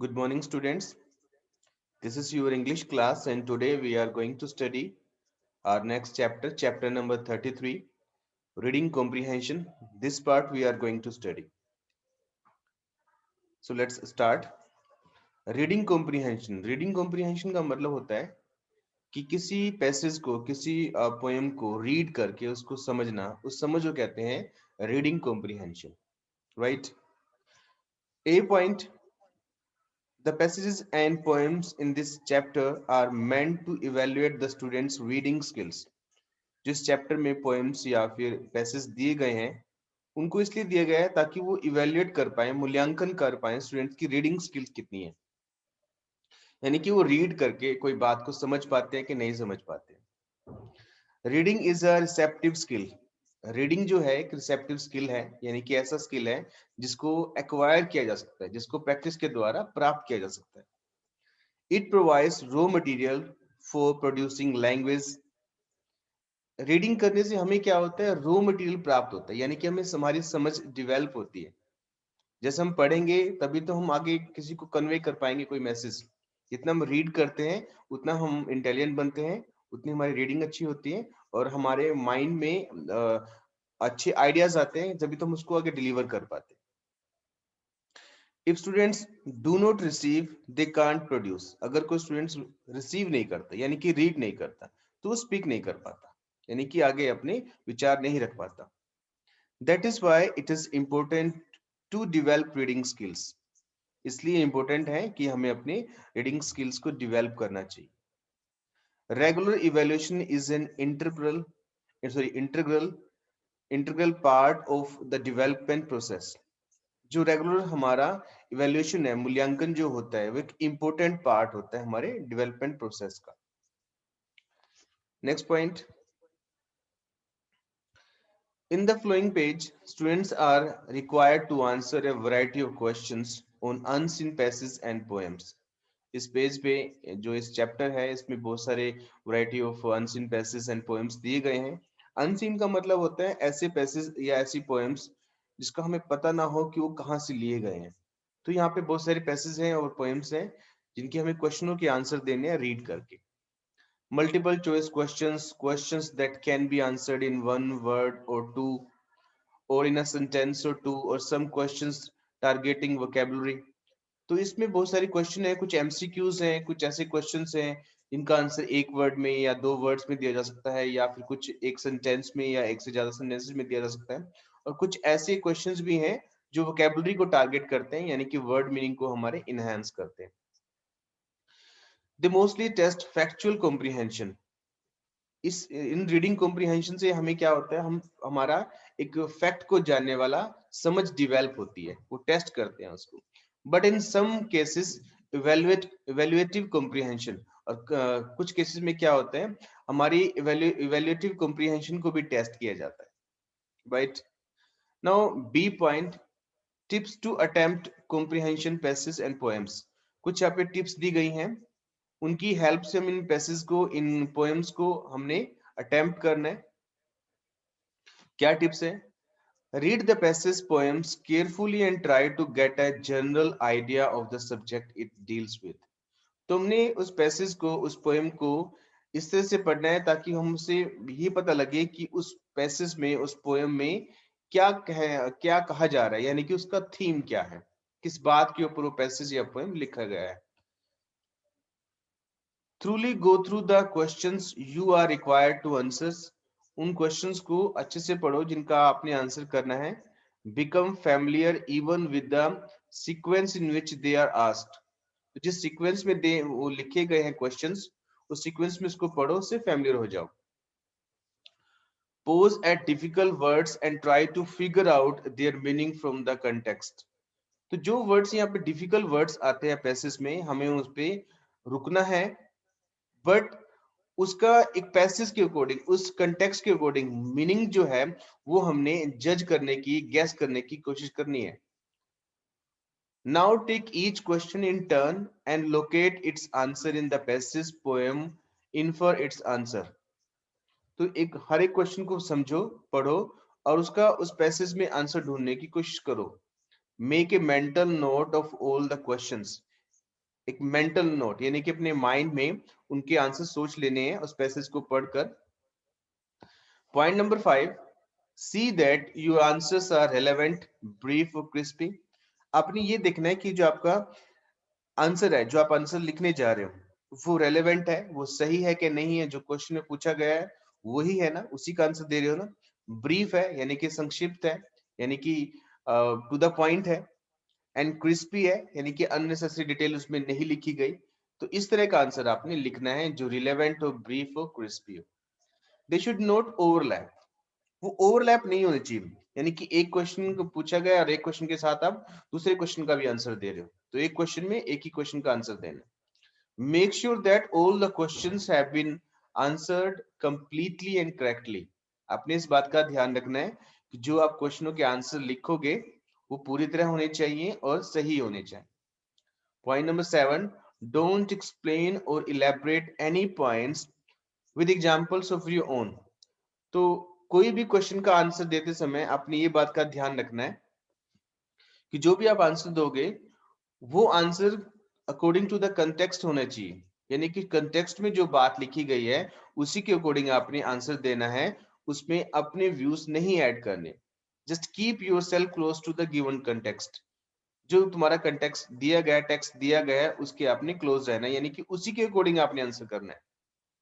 Good morning, students. This is your English class, and today we are going to study our next chapter, chapter number 33, reading comprehension. This part we are going to study. So let's start. Reading comprehension का मतलब होता है कि किसी passage को, किसी poem को read करके उसको समझना, उस समझ को कहते हैं reading comprehension, right? A point, the passages and poems in this chapter are meant to evaluate the students' reading skills. जिस चैप्टर में पोएम्स या फिर पैसेज दिए गए हैं उनको इसलिए दिया गया है ताकि वो इवेल्युएट कर पाए, मूल्यांकन कर पाए स्टूडेंट्स की रीडिंग स्किल्स कितनी है, यानी कि वो रीड करके कोई बात को समझ पाते हैं कि नहीं समझ पाते हैं। Reading is a receptive skill. Reading जो है एक रिसेप्टिव स्किल है, यानी कि ऐसा स्किल है जिसको एक्वायर किया जा सकता है, जिसको प्रैक्टिस के द्वारा प्राप्त किया जा सकता है। It provides raw material for producing language. Reading करने से हमें क्या होता है, रो मटेरियल प्राप्त होता है, यानी कि हमें हमारी समझ डेवलप होती है। जैसे हम पढ़ेंगे तभी तो हम आगे किसी को कन्वे कर पाएंगे कोई मैसेज। जितना हम रीड करते हैं उतना हम इंटेलिजेंट बनते हैं, उतनी हमारी रीडिंग अच्छी होती है और हमारे माइंड में अच्छे आइडियाज आते हैं, जब तो हम उसको आगे डिलीवर कर पाते हैं। If students do not receive they can't produce. अगर कोई स्टूडेंट्स रिसीव नहीं करता यानी कि रीड नहीं करता तो वो स्पीक नहीं कर पाता, यानी कि आगे अपने विचार नहीं रख पाता। That is why it is important to develop reading skills. इसलिए इंपॉर्टेंट है कि हमें अपने रीडिंग स्किल्स को डिवेल्प करना चाहिए। Regular evaluation is an integral part of the development process. जो रेगुलर हमारा इवेल्युएशन है, मूल्यांकन जो होता है, वो एक इंपॉर्टेंट पार्ट होता है हमारे डेवलपमेंट प्रोसेस का। Next point, in the following page students are required to answer a variety of questions on unseen passage and poems. इस पेज पे जो इस चैप्टर है इसमें बहुत सारे variety of unseen passage and poems दिए गए हैं। अनसीन का मतलब होता है ऐसे पैसेज या ऐसी पोएम्स जिसका हमें पता ना हो कि वो कहाँ से लिए गए हैं। तो यहाँ पे बहुत सारे पैसेज हैं और पोएम्स हैं जिनके हमें क्वेश्चनों के आंसर देने हैं रीड करके। Multiple choice questions that can be answered in one word और टू और इन अ सेंटेंस और टू, और सम क्वेश्चंस टारगेटिंग वोकैबुलरी। तो इसमें बहुत सारे क्वेश्चन है, कुछ एमसीक्यूज हैं, कुछ ऐसे क्वेश्चंस हैं जिनका आंसर एक वर्ड में या दो वर्ड्स में दिया जा सकता है, या फिर कुछ एक सेंटेंस में या एक से ज्यादा सेंटेंसेस में दिया जा सकता है। और कुछ ऐसे क्वेश्चंस भी हैं जो वोकैबुलरी को टारगेट करते हैं, यानी कि वर्ड मीनिंग को हमारे इनहेंस करते हैं। They mostly test factual comprehension. इस इन रीडिंग कॉम्प्रिहेंशन से हमें क्या होता है, हम हमारा एक फैक्ट को जानने वाला समझ डिवेल्प होती है, वो टेस्ट करते हैं उसको। But in some cases evaluative comprehension, और कुछ केसेस में क्या होता है, हमारी इवेल्युएटिव कॉम्प्रिहेंशन को भी टेस्ट किया जाता है, right? Now B point, tips to attempt comprehension passage and poems. कुछ यहाँ पे टिप्स दी गई हैं, उनकी हेल्प से हम इन पैसेज को, इन पोएम्स को हमने अटेम्प्ट करना है। क्या टिप्स है? Read the passage poems carefully and try to get a general idea of the subject it deals with. तुमने उस पैसेज को, उस पोएम को इस तरह से पढ़ना है ताकि हमसे ये पता लगे कि उस पैसेज में, उस पोएम में क्या कहा जा रहा है, यानी कि उसका थीम क्या है, किस बात के ऊपर वो पैसेज या पोएम लिखा गया है। Truly go through the questions you are required to answers. उन क्वेश्चंस को अच्छे से पढ़ो जिनका आपने आंसर करना है। Become familiar even with the sequence in which they are asked. तो जिस सीक्वेंस में दे वो लिखे गए हैं क्वेश्चंस, उस सीक्वेंस में इसको पढ़ो, उससे फैमिलियर हो जाओ। Pause at difficult words and try to figure out their meaning from the context. तो जो वर्ड्स यहाँ पे डिफिकल्ट वर्ड्स आते हैं पैसेज में, हमें उस पे रुकना है, बट उसका एक पैसेज के अकॉर्डिंग, उस कंटेक्स्ट के अकॉर्डिंग मीनिंग जो है वो हमने जज करने की, गैस करने की कोशिश करनी है। Now take each question in turn and locate its answer in the passage poem, infer its answer. तो एक हर एक क्वेश्चन को समझो, पढ़ो और उसका उस पैसेज में आंसर ढूंढने की कोशिश करो। Make a mental note of all the questions. एक मेंटल नोट, यानी कि अपने माइंड में उनके आंसर सोच लेने हैं उस पैसेज को पढ़कर। Point number 5, see that your answers are relevant, brief और क्रिस्पी। आपने ये देखना है कि जो आपका आंसर है, जो आप आंसर लिखने जा रहे हो, वो रेलेवेंट है, वो सही है कि नहीं है, जो क्वेश्चन में पूछा गया है वही है ना, उसी का आंसर दे रहे हो ना। ब्रीफ है यानी कि संक्षिप्त है, यानी कि टू द पॉइंट है। एंड क्रिस्पी है यानी कि अननेसेसरी डिटेल उसमें नहीं लिखी गई। तो इस तरह का आंसर आपने लिखना है जो रिलेवेंट हो, ब्रीफ हो, क्रिस्पी हो। दे शुड नॉट ओवरलैप, वो ओवरलैप नहीं होने चाहिए, यानी कि एक क्वेश्चन को पूछा गया और एक क्वेश्चन के साथ आप दूसरे क्वेश्चन का भी आंसर दे रहे हो, तो एक क्वेश्चन में एक ही क्वेश्चन का आंसर देना। Make sure that all the questions have been answered completely and correctly. आपने इस बात का ध्यान रखना है कि जो आप क्वेश्चनों के आंसर लिखोगे वो पूरी तरह होने चाहिए और सही होने चाहिए। पॉइंट नंबर 7, डोंट एक्सप्लेन और elaborate any points with examples of your own. तो कोई भी क्वेश्चन का आंसर देते समय आपने ये बात का ध्यान रखना है कि जो भी आप आंसर दोगे वो answer according to the context होना चाहिए, यानी कि कंटेक्स्ट में जो बात लिखी गई है उसी के अकॉर्डिंग आपने आंसर देना है, उसमें अपने व्यूज नहीं ऐड करने। Just keep yourself close to the given context. जो तुम्हारा कंटेक्स्ट दिया गया, टेक्स्ट दिया गया है, उसके आपने क्लोज रहना है, यानी कि उसी के अकॉर्डिंग आपने आंसर करना है,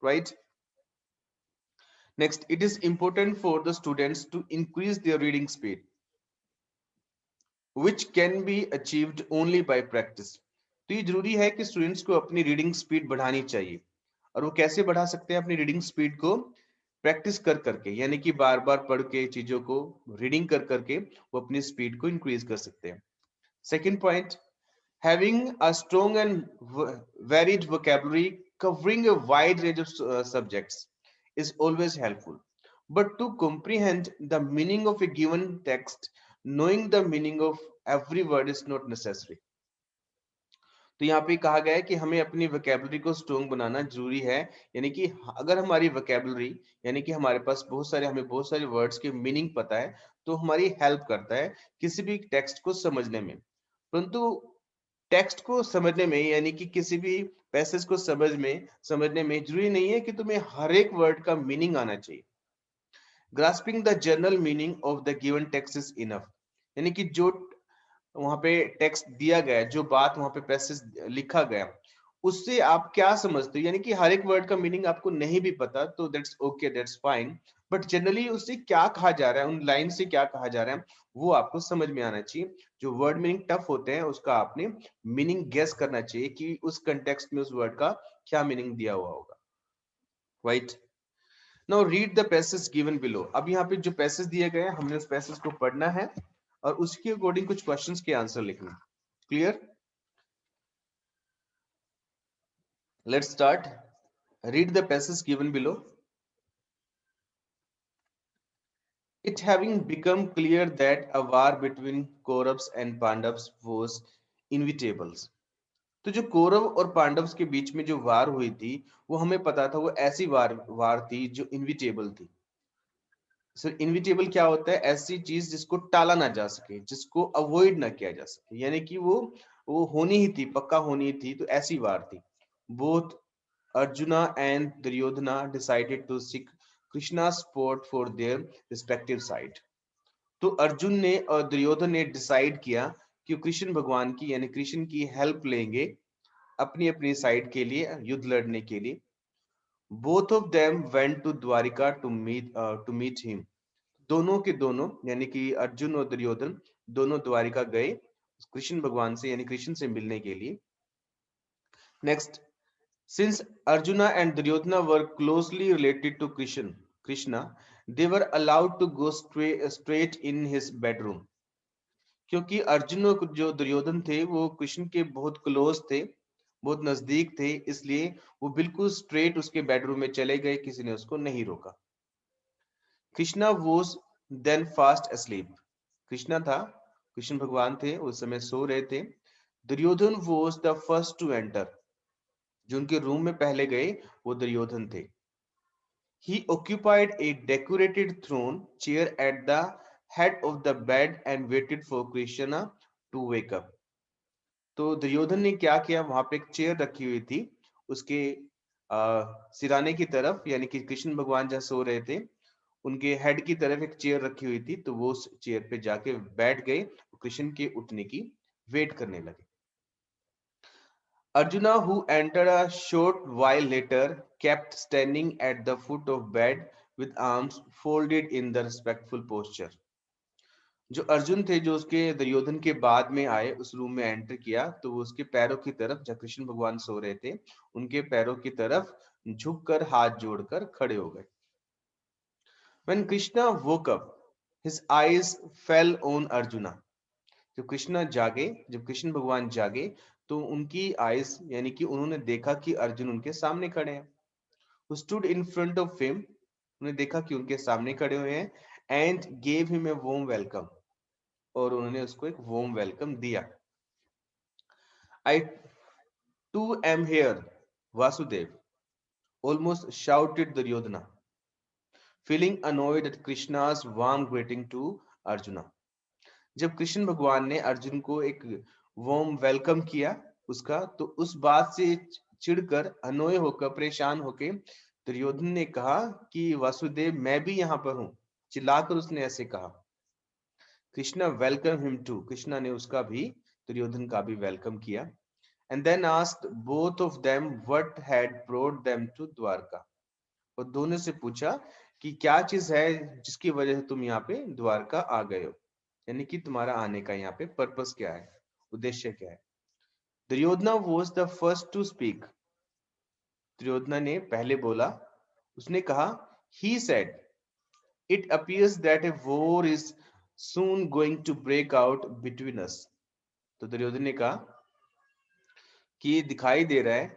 right. Next, it is important for the students to increase their reading speed which can be achieved only by practice। तो ये जरूरी है कि स्टूडेंट्स को अपनी रीडिंग स्पीड बढ़ानी चाहिए, और वो कैसे बढ़ा सकते हैं अपनी रीडिंग स्पीड को? प्रैक्टिस कर करके, यानी कि बार बार पढ़ के चीजों को रीडिंग कर करके वो अपनी स्पीड को इंक्रीज कर सकते हैं। Second point, having a strong and varied vocabulary covering a wide range of subjects is always helpful. But to comprehend the meaning of a given text, knowing the meaning of every word is not necessary। तो यहाँ पे कहा गया है कि हमें अपनी vocabulary को स्ट्रोंग बनाना जरूरी है, यानी कि अगर हमारी वोकेबलरी, यानी कि हमारे पास हमें बहुत सारे वर्ड्स के मीनिंग पता है, तो हमारी हेल्प करता है किसी भी टेक्स्ट को समझने में। परंतु टेक्स्ट को समझने में, यानी कि किसी भी पैसेज को समझने में जरूरी नहीं है कि तुम्हें हर एक वर्ड का मीनिंग आना चाहिए। Grasping the general meaning of the given text is enough, यानी कि जो वहां पे टेक्स्ट दिया गया, जो बात वहां पे पैसेज लिखा गया, उससे आप क्या समझते हो, यानी कि हर एक वर्ड का मीनिंग आपको नहीं भी पता तो that's okay, that's fine, but generally उससे क्या कहा जा रहा है, उन लाइन से क्या कहा जा रहा है, वो आपको समझ में आना चाहिए। जो वर्ड मीनिंग टफ होते हैं उसका आपने मीनिंग गेस करना चाहिए कि उस कंटेक्स्ट में उस वर्ड का क्या मीनिंग दिया हुआ होगा, right. Now read the passage given below. अब यहाँ पे जो पैसेज दिए गए हैं हमने उस पैसेज को पढ़ना है और उसके अकॉर्डिंग कुछ क्वेश्चंस के आंसर लिखना। Clear? Let's start. Read the passage given below. It having become clear that a war between Kauravas and Pandavas was inevitable। तो जो कौरव और पांडव के बीच में जो वार हुई थी वो हमें पता था, वो ऐसी वार थी जो इनविटेबल थी। सर इनविटेबल क्या होता है? ऐसी चीज जिसको टाला ना जा सके, जिसको अवॉइड ना किया जा सके, यानी कि वो होनी ही थी, पक्का होनी थी, तो ऐसी वार थी। Both Arjuna and Duryodhana decided to seek Krishna support for their respective side. तो अर्जुन ने और दुर्योधन ने डिसाइड किया कि कृष्ण भगवान की, यानी कृष्ण की हेल्प लेंगे अपनी अपनी साइड के लिए, युद्ध लड़ने के लिए। Both of them went to Dwarika to meet him. दोनों के दोनों, यानी कि अर्जुन और दुर्योधन दोनों द्वारिका गए कृष्ण भगवान से, यानी कृष्ण से मिलने के लिए। Next, since Arjuna and Duryodhana were closely related to Krishna, they were allowed to go straight in his bedroom. क्योंकि अर्जुन और जो दुर्योधन थे वो कृष्ण के बहुत क्लोज थे, बहुत नजदीक थे, इसलिए वो बिल्कुल स्ट्रेट उसके बेडरूम में चले गए, किसी ने उसको नहीं रोका। Krishna was then fast asleep। Krishna था, कृष्ण भगवान थे, उस समय सो रहे थे। Duryodhan was the first to enter. जो उनके रूम में पहले गए वो दुर्योधन थे। He occupied a decorated throne chair at the head of the bed and waited for Krishna to wake up। तो दुर्योधन ने क्या किया, वहां पे एक चेयर रखी हुई थी उसके सिराने की तरफ, यानी कि कृष्ण भगवान जहाँ सो रहे थे उनके हेड की तरफ एक चेयर रखी हुई थी, तो वो उस चेयर पे जाके बैठ गए, कृष्ण के उठने की वेट करने लगे। Arjuna, who entered a short while later, kept standing at the foot of bed with arms folded in the respectful posture. जो अर्जुन थे, जो उसके दुर्योधन के बाद में आए, उस रूम में एंटर किया, तो वो उसके पैरों की तरफ, जब कृष्ण भगवान सो रहे थे उनके पैरों की तरफ झुककर हाथ जोड़कर खड़े हो गए। When Krishna woke up, his eyes fell on Arjuna. जब कृष्ण जागे, जब कृष्ण भगवान जागे, तो उनकी आइज यानी कि उन्होंने देखा कि अर्जुन उनके सामने खड़े हैं। Who stood in front of him, उन्होंने देखा कि उनके सामने खड़े हुए हैं, and gave him a warm welcome, और उन्होंने उसको एक warm welcome दिया। I too am here, Vasudev, almost shouted Duryodhana, feeling annoyed at Krishna's warm greeting to Arjuna. जब कृष्ण भगवान ने अर्जुन को एक वार्म वेलकम किया उसका, तो उस बात से चिढ़कर, अनोय होकर, परेशान होकर दुर्योधन ने कहा कि वासुदेव, मैं भी यहाँ पर हूं। चिल्लाकर उसने ऐसे कहा। Krishna welcome him to, Krishna ने उसका भी, दुर्योधन का भी वेलकम किया। And then asked both of them what had brought them to Dwarka, और दोनों से पूछा कि क्या चीज है जिसकी वजह से तुम यहाँ पे द्वारका आ गए हो, यानी कि तुम्हारा आने का यहाँ पे पर्पस क्या है, उद्देश्य क्या है। Duryodhana was the first to speak, Duryodhana ने पहले बोला। उसने कहा, he said, it appears that a war is soon going to break out between us. तो दुर्योधन ने कहा कि ये दिखाई दे रहा है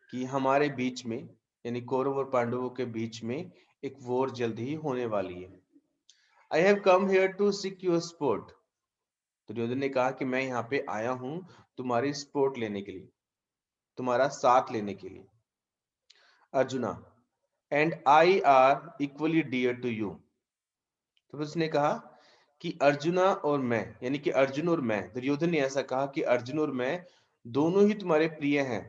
कि हमारे बीच में, यानी कौरव और पांडवों के बीच में एक वॉर जल्द ही होने वाली है। I have come here to seek your support, Duryodhan ने कहा कि मैं यहाँ पे आया हूं तुम्हारी सपोर्ट लेने के लिए, तुम्हारा साथ लेने के लिए। Arjuna, and I are equally dear to you, तो उसने कहा कि अर्जुना और मैं, यानी कि अर्जुन और मैं, दुर्योधन ने ऐसा कहा कि अर्जुन और मैं दोनों ही तुम्हारे प्रिय हैं।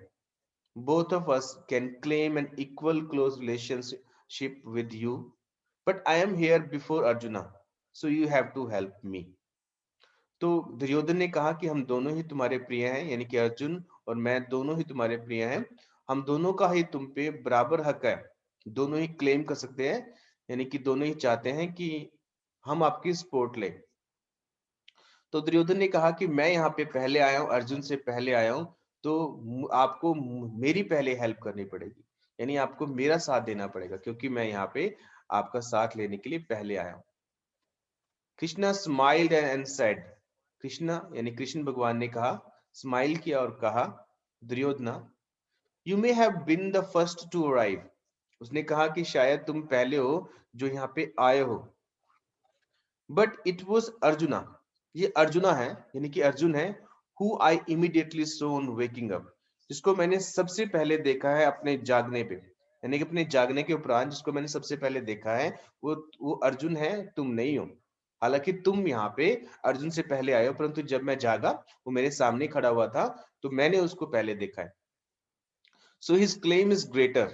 Both of us can claim an equal close relationship with you, but I am here before Arjuna, so you have to help me. तो दुर्योधन ने कहा कि हम दोनों ही तुम्हारे प्रिय हैं, यानी कि अर्जुन और मैं दोनों ही तुम्हारे प्रिय हैं, हम दोनों का ही तुम पे बराबर हक है, दोनों ही क्लेम कर सकते हैं, यानी कि दोनों ही चाहते हैं कि हम आपकी सपोर्ट लें। तो दुर्योधन ने कहा कि मैं यहाँ पे पहले आया हूँ, अर्जुन से पहले आया हूँ, तो आपको मेरी पहले हेल्प करनी पड़ेगी, यानी आपको मेरा साथ देना पड़ेगा, क्योंकि मैं यहाँ पे आपका साथ लेने के लिए पहले आया हूँ। Krishna smiled and said, Krishna यानी कृष्ण भगवान ने कहा, स्माइल किया और कहा, Duryodhana, you may have been the first to arrive, उसने कहा कि शायद तुम पहले हो जो यहाँ पे आए हो, बट इट वॉज अर्जुना, ये अर्जुना है, यानी कि अर्जुन है, who I immediately so on waking up, जिसको मैंने सबसे पहले देखा है अपने जागने पे, यानी कि अपने जागने के उपरांत जिसको मैंने सबसे पहले देखा है, वो अर्जुन है, तुम नहीं हो। हालांकि तुम यहाँ पे अर्जुन से पहले आए हो, परंतु जब मैं जागा वो मेरे सामने खड़ा हुआ था, तो मैंने उसको पहले देखा है। So his claim is greater,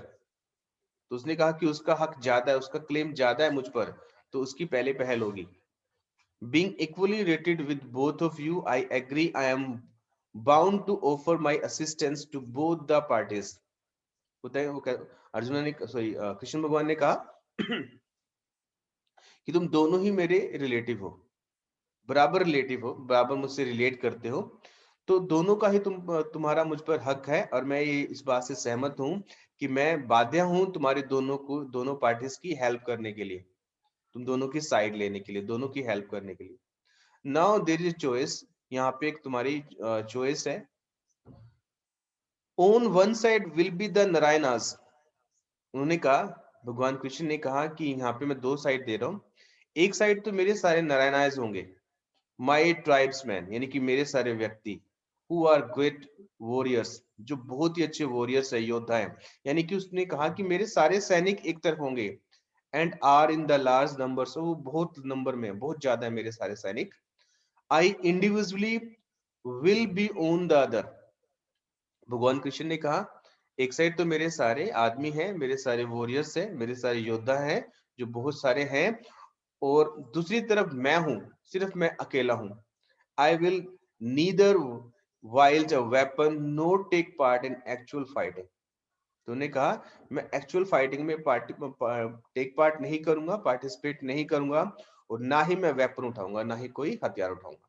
तो उसने कहा कि उसका हक ज्यादा है, उसका क्लेम ज्यादा है मुझ पर, तो उसकी पहले पहल होगी। Being equally rated with both of you, I agree I am bound to offer my assistance to both the parties. होता है वो अर्जुन ने, सॉरी कृष्ण भगवान ने कहा कि तुम दोनों ही मेरे रिलेटिव हो, बराबर रिलेटिव हो, बराबर मुझसे रिलेट करते हो, तो दोनों का ही तुम्हारा मुझ पर हक है, और मैं ये इस बात से सहमत हूं कि मैं बाध्य हूं तुम्हारे दोनों को, दोनों पार्टीज की हेल्प करने के लिए, तुम दोनों की साइड लेने के लिए, दोनों की हेल्प करने के लिए। नाउ देयर इज चॉइस, यहाँ पे एक तुम्हारी चॉइस है। On one side will be the Narayanas, उन्होंने कहा, भगवान कृष्ण ने कहा कि यहाँ पे मैं दो साइड दे रहा हूँ, एक साइड तो मेरे सारे नारायणास होंगे, माई ट्राइब्समैन, यानी कि मेरे सारे व्यक्ति, हु आर ग्रेट वॉरियर्स, जो बहुत ही अच्छे वॉरियर्स है, योद्धा है, यानी कि उसने कहा कि मेरे सारे सैनिक एक तरफ होंगे, and are in the large number, so वो बहुत नंबर में, बहुत ज्यादा है मेरे सारे सैनिक। I individually will be on the other, भगवान कृष्ण ने कहा एक साइड तो मेरे सारे आदमी हैं, मेरे सारे वॉरियर्स हैं, मेरे सारे योद्धा हैं जो बहुत सारे हैं, और दूसरी तरफ मैं हूं, सिर्फ मैं अकेला हूं। I will neither wield a weapon no take part in actual fighting. तो उन्होंने कहा मैं एक्चुअल फाइटिंग में टेक पार्ट नहीं करूंगा, पार्टिसिपेट नहीं करूंगा, और ना ही मैं वेपन उठाऊंगा, ना ही कोई हथियार उठाऊंगा।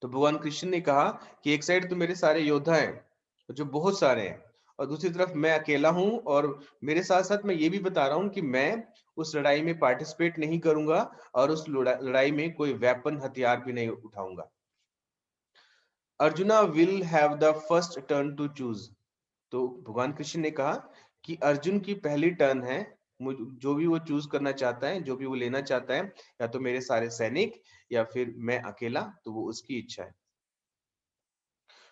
तो भगवान कृष्ण ने कहा कि एक साइड तो मेरे सारे योद्धा हैं जो बहुत सारे हैं, और दूसरी तरफ मैं अकेला हूं, और मेरे साथ साथ मैं ये भी बता रहा हूं कि मैं उस लड़ाई में पार्टिसिपेट नहीं करूंगा, और उस लड़ाई में कोई वेपन हथियार भी नहीं उठाऊंगा। Arjuna will have the first turn to choose. तो भगवान कृष्ण ने कहा कि अर्जुन की पहली टर्न है, जो भी वो चूज करना चाहता है, जो भी वो लेना चाहता है, या तो मेरे सारे सैनिक या फिर मैं अकेला, तो वो उसकी इच्छा है।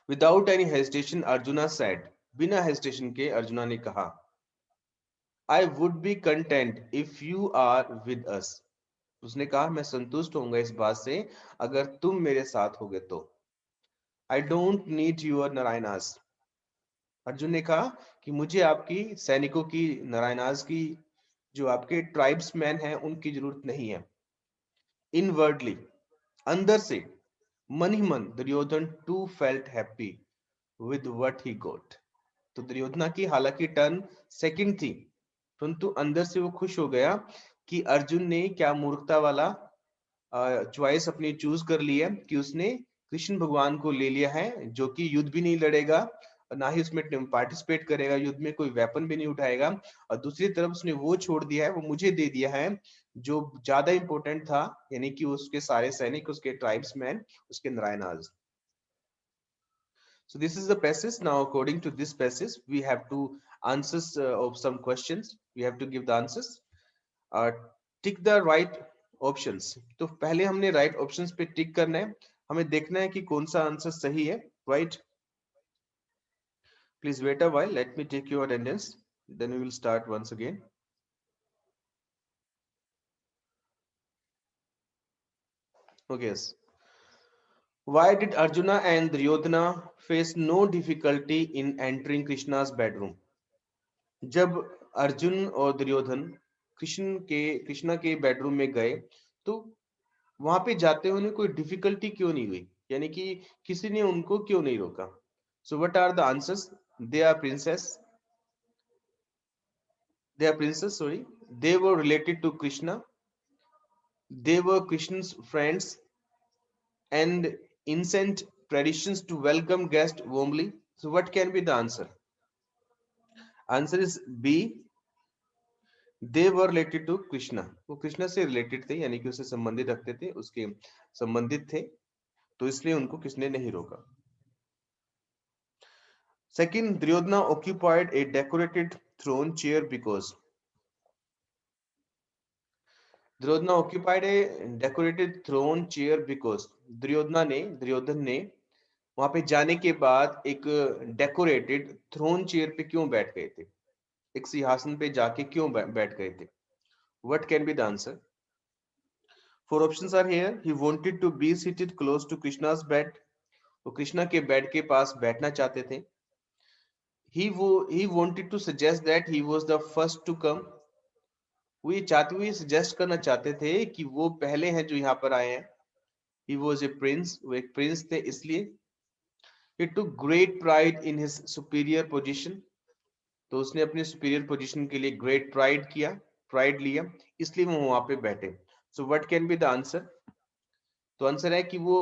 Without any hesitation Arjuna said, बिना हेजिटेशन के अर्जुना ने कहा I would be content if you are with us. उसने कहा मैं संतुष्ट होऊंगा इस बात से अगर तुम मेरे साथ होगे तो। I don't need your Narayanas. Arjun ने कहा कि मुझे आपकी सैनिकों की, नारायणास की, जो आपके ट्राइब्स मैन हैं उनकी जरूरत नहीं है। इनवर्डली, अंदर से, मन ही मन Duryodhan too felt happy with what he got. तो दुर्योधना की हालांकि टर्न सेकंड थी, परंतु अंदर से वो खुश हो गया कि अर्जुन ने क्या मूर्खता वाला चॉइस अपनी चूज कर ली है कि उसने कृष्ण भगवान को ले लिया है, जो कि युद्ध भी नहीं लड़ेगा, और ना ही उसमें पार्टिसिपेट करेगा युद्ध में, कोई वेपन भी नहीं उठाएगा, और दूसरी तरफ उसने वो छोड़ दिया है, वो मुझे दे दिया है जो ज्यादा इंपॉर्टेंट था, यानी कि उसके सारे सैनिक, उसके ट्राइब्स मैन, उसके Narayana's. So this is the passage. Now according to this passage we have to answers of some questions, we have to give the answers. Tick the right options. तो पहले हमने राइट ऑप्शंस पे टिक करना है, हमें देखना है कि कौन सा आंसर सही है, right. Please wait a while, let me take your attendance, then we will start once again. Okay, yes. Why did Arjuna and Duryodhana face no difficulty in entering Krishna's bedroom. जब अर्जुन और दुर्योधन कृष्णा के बेडरूम में गए, तो वहां पे जाते हुए उन्हें कोई डिफिकल्टी क्यों नहीं हुई, यानी कि किसी ने उनको क्यों नहीं रोका। So what are the answers? They are princes, sorry, they were related to Krishna, they were Krishna's friends, and ancient traditions to welcome guests warmly. So what can be the answer? Answer is B, they were related to Krishna। वो कृष्णा से related थे, यानी कि उससे संबंधित रखते थे, उसके संबंधित थे, तो इसलिए उनको किसने नहीं रोका। Second, Duryodhana occupied a decorated throne chair because Duryodhan occupied a decorated throne chair because Duryodhan ने वहां पे जाने के बाद एक डेकोरेटेड थ्रोन चेयर पे क्यों बैठ गए थे, एक सिंहासन पे जाके क्यों बैठ गए थे। What can be the answer? Four options are here. He wanted to be seated close to Krishna's bed, वो कृष्णा के बेड के पास बैठना चाहते थे। He wanted to suggest that he was the first to come, वो ये चाहते हुए सजेस्ट करना चाहते थे कि वो पहले हैं जो यहाँ पर आए हैं। ही वॉज ए प्रिंस, वो एक प्रिंस थे इसलिए। He took great pride in his superior position, तो उसने अपने सुपीरियर पोजीशन के लिए ग्रेट प्राइड लिया, इसलिए वो वहां पे बैठे। So what can be the answer? तो आंसर है कि वो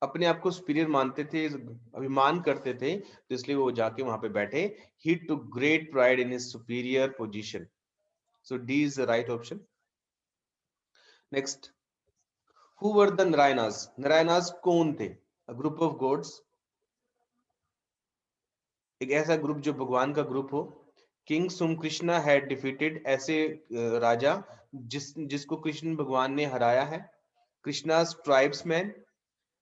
अपने आप को सुपीरियर मानते थे, अभिमान करते थे, तो इसलिए वो जाके वहां पे बैठे। He took great pride in his superior position. So D is the right option. Next, who were the Narayanas? Narayanas कौन थे? अ ग्रुप ऑफ गॉड्स, एक ऐसा ग्रुप जो भगवान का ग्रुप हो। किंग्स हुम कृष्णा हैड डिफीटेड, ऐसे राजा जिसको कृष्ण भगवान ने हराया है। Krishna's tribesman,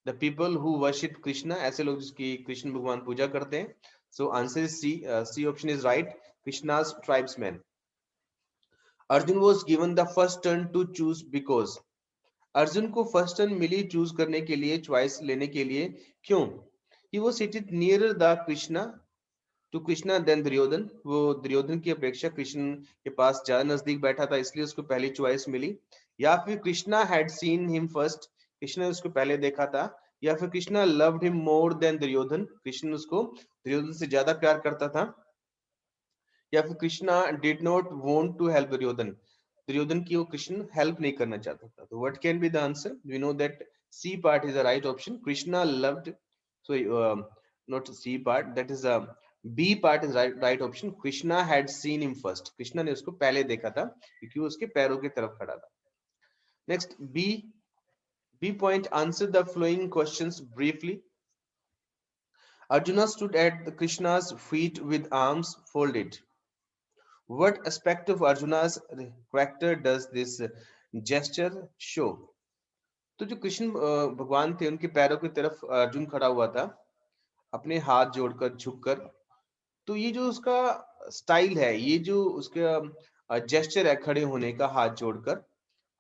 the people who worship Krishna, ऐसे लोग जिसकी कृष्ण भगवान पूजा करते हैं। So answer is C, C option is right, Krishna's tribesman. Arjun was given the first turn to choose because, Arjun को फर्स्ट टर्न मिली चूज करने के लिए, चॉइस लेने के लिए, क्यों? He was seated near the Krishna to Krishna then Duryodhan, वो दुर्योधन की अपेक्षा कृष्ण के पास ज्यादा नजदीक बैठा था इसलिए उसको पहली चॉइस मिली। या फिर Krishna had seen him first, Krishna ने उसको पहले देखा था। या फिर Krishna loved him more than Duryodhan, Krishna उसको दुर्योधन से ज्यादा प्यार करता था। या फिर Krishna did not want to help Duryodhan, Duryodhan की वो कृष्ण हेल्प नहीं करना चाहता था। तो what can be the answer? We know that C part is the right option, Krishna loved, sorry not C part, that is B part is right option, Krishna had seen him first, Krishna ने उसको पहले देखा था क्योंकि वो उसके पैरों की तरफ खड़ा था। Next B point, answer the following questions briefly. Arjuna stood at the Krishna's feet with arms folded. What aspect of Arjuna's character does this gesture show? तो जो कृष्ण भगवान थे उनके पैरों की तरफ अर्जुन खड़ा हुआ था अपने हाथ जोड़कर झुककर। तो ये जो उसका स्टाइल है, ये जो उसका जेस्चर है खड़े होने का हाथ जोड़कर,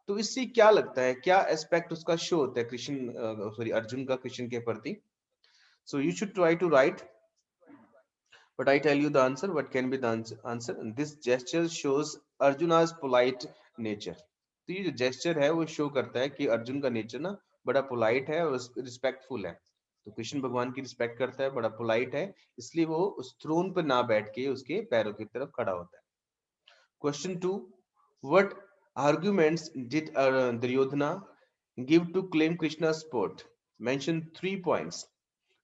तो इससे क्या लगता है, क्या एस्पेक्ट उसका शो होता है कृष्ण, सॉरी अर्जुन का कृष्ण के प्रति? So you should try to write, but I tell you the answer. What can be the answer? This gesture shows Arjuna's polite nature. तो ये जो जेस्चर है वो शो करता है कि अर्जुन का नेचर ना बड़ा पोलाइट है और रिस्पेक्टफुल है। तो कृष्ण भगवान की रिस्पेक्ट करता है, बड़ा पोलाइट है, इसलिए वो उस थ्रोन पर ना बैठ के उसके पैरों की तरफ खड़ा होता है। Question 2, what arguments did Duryodhana give to claim Krishna support? Mention 3 points.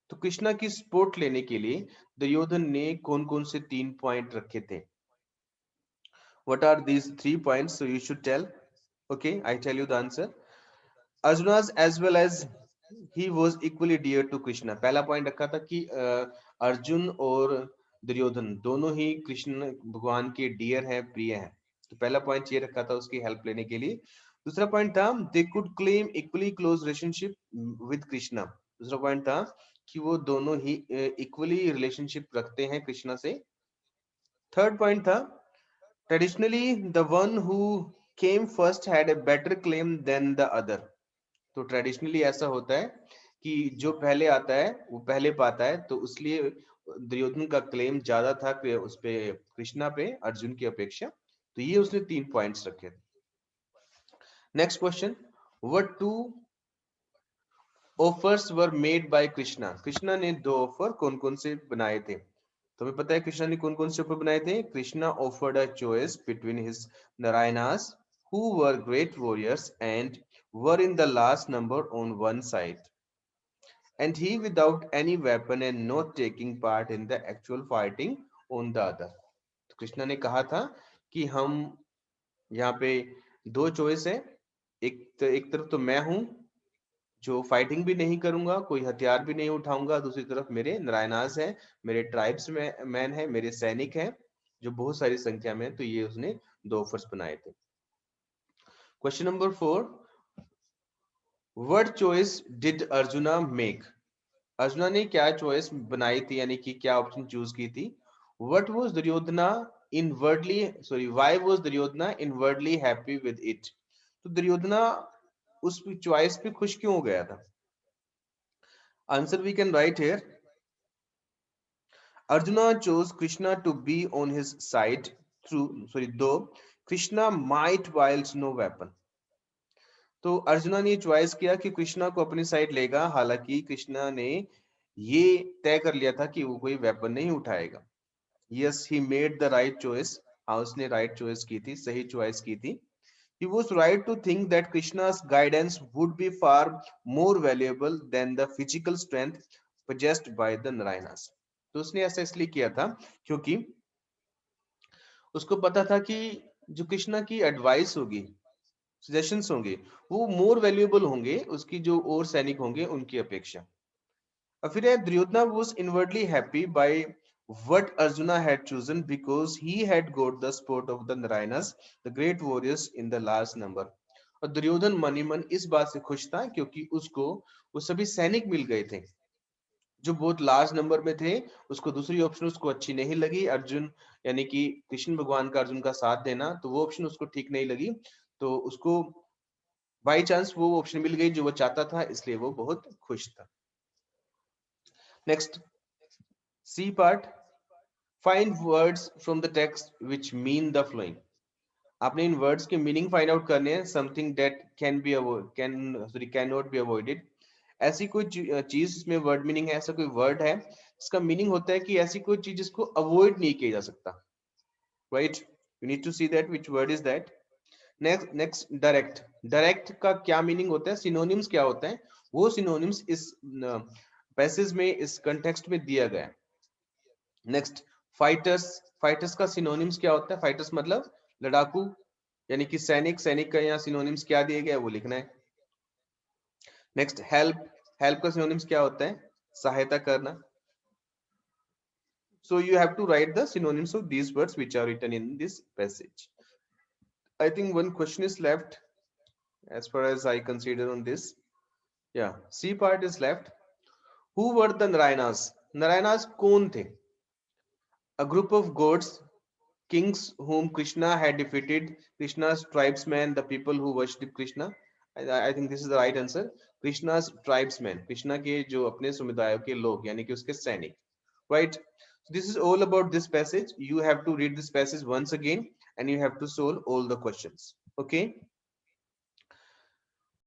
तो कृष्णा की सपोर्ट लेने के लिए दुर्योधन ने कौन कौन से 3 पॉइंट रखे थे? What are these 3 points? So you should tell. Okay, I tell you the answer. Arjuna's as well as he was equally dear to Krishna. पहला पॉइंट रखा था कि अर्जुन और दुर्योधन दोनों ही कृष्ण भगवान के डियर हैं, प्रिय हैं। तो पहला पॉइंट ये रखा था उसकी हेल्प लेने के लिए। दूसरा पॉइंट था they could claim equally close relationship with Krishna. दूसरा पॉइंट था कि वो दोनों ही इक्वली रिलेशनशिप रखते हैं कृष्णा से। थर्ड पॉइंट था traditionally the one who came first had a better claim than the other. तो ट्रेडिशनली ऐसा होता है कि जो पहले आता है वो पहले पाता है, तो इसलिए दुर्योधन का क्लेम ज्यादा था उस पे कृष्णा पे अर्जुन की अपेक्षा। तो ये उसने 3 पॉइंट्स रखे थे। Next question, what to offers were made by Krishna? Krishna ने 2 ऑफर कौन कौन से बनाए थे? तो हमें पता है कृष्णा ने कौन कौन से ऑफर बनाए थे। Krishna offered a choice between his Narayanas who were great warriors and were in the last number on one side, and he without any weapon and not taking part in the actual fighting on the other. तो कृष्णा ने कहा था कि हम यहाँ पे 2 choice है, एक तरफ तो मैं हूं जो फाइटिंग भी नहीं करूंगा, कोई हथियार भी नहीं उठाऊंगा, दूसरी तरफ मेरे नारायणास है, मेरे ट्राइब्स में मैन है, मेरे सैनिक हैं जो बहुत सारी संख्या में है। तो ये उसने 2 ऑफर्स बनाए थे। Question number 4, what choice did arjuna make? Arjuna ने क्या चॉइस बनाई थी, यानी कि क्या ऑप्शन चूज की थी? What was Duryodhana inwardly, sorry why was Duryodhana inwardly happy with it? तो दुर्योधना उस चॉइस पे खुश क्यों हो गया था? Answer we can write here, Arjuna chose Krishna to be on his side though Krishna might wield no weapon. तो अर्जुना ने चॉइस किया कि कृष्णा को अपनी साइड लेगा, हालांकि कृष्णा ने ये तय कर लिया था कि वो कोई वेपन नहीं उठाएगा। Yes, he made the right choice. हाँ, उसने राइट चॉइस की थी, सही चॉइस की थी। He was right to think that Krishna's guidance would be far more valuable than the physical strength possessed by the Narayanas. तो उसने ऐसा इसलिए किया था क्योंकि उसको पता था कि जो कृष्णा की एडवाइस होगी, सजेशंस होंगे, वो मोर वैल्यूएबल होंगे उसकी जो और सैनिक होंगे उनकी अपेक्षा। और फिर Duryodhana was inwardly happy by what Arjuna had chosen because he had got the support of the Narayanas, the great warriors in the large number. और दुर्योधन मन ही मन इस बात से खुश था क्योंकि उसको वो सभी सैनिक मिल गए थे जो बहुत लार्ज नंबर में थे। उसको दूसरी ऑप्शन उसको अच्छी नहीं लगी, अर्जुन यानी कि कृष्ण भगवान का अर्जुन का साथ देना, तो वो ऑप्शन उसको ठीक नहीं लगी। तो उसको बाई चांस वो ऑप्शन मिल गई जो वो चाहता था, इसलिए वो बहुत खुश था। Next, C part, find words from the text which mean the flowing. आपने इन वर्ड्स के मीनिंग फाइंड आउट करने हैं, something that can be can not be avoided. ऐसी कोई चीज जिसमें वर्ड मीनिंग है, ऐसा कोई वर्ड है इसका मीनिंग होता है कि ऐसी कोई चीज जिसको अवॉइड नहीं किया जा सकता, right? You need to see that which word is that. Next direct, direct का क्या मीनिंग होता है, सिनोनिम्स क्या होता है, वो सिनोनिम्स इस पैसेज में, इस कंटेक्स्ट में दिया गया है। नेक्स्ट, फाइटर्स, फाइटर्स का सिनोनिम्स क्या होता है, फाइटर्स मतलब लड़ाकू, यानी कि सैनिक, सैनिक का यहाँ सिनोनिम्स क्या दिए गए वो लिखना है। नेक्स्ट, हेल्प, हेल्प का सिनोनिम्स क्या होता है, सहायता करना। So you have to write the synonyms of these words which are written in this passage. I think one question is left as far as I consider on this. Yeah, C part is left. Who were the Narayanas? Narayanas कौन थे? A group of gods, kings whom Krishna had defeated. Krishna's tribesmen, the people who worship Krishna. I think this is the right answer. Krishna's tribesmen, Krishna के जो अपने समुदायों के लोग, यानी कि उसके सैनिक, right? So this is all about this passage. You have to read this passage once again and you have to solve all the questions. Okay?